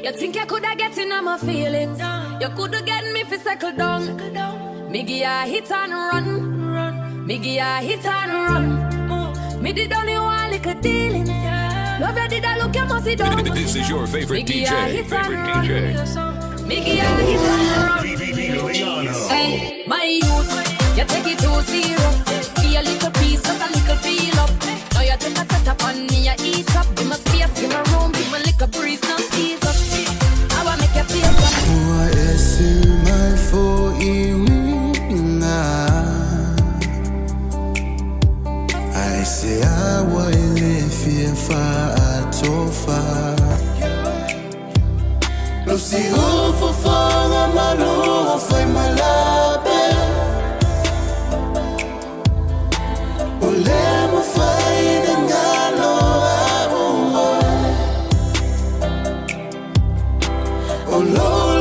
You think you coulda get in on my feelings? You coulda get me fi settle down. Me give ya hit and run. Me give ya hit and run. Me did only one little dealings. Love you did I look you must sit down. This is your favorite DJ. Me give ya hit and run. Hey, my youth, you take it too serious. Be a little piece, just a little feel up. Now you take a set up on me, you eat up. Give me space, give me room, give me little breeze, now ease up. I wanna make you feel something. Moi esse mal for iwina. I say I will if you far atofa. Lo sigo for fanga malo foi malabe. Olemo fai dengalo abo. Oh Lord.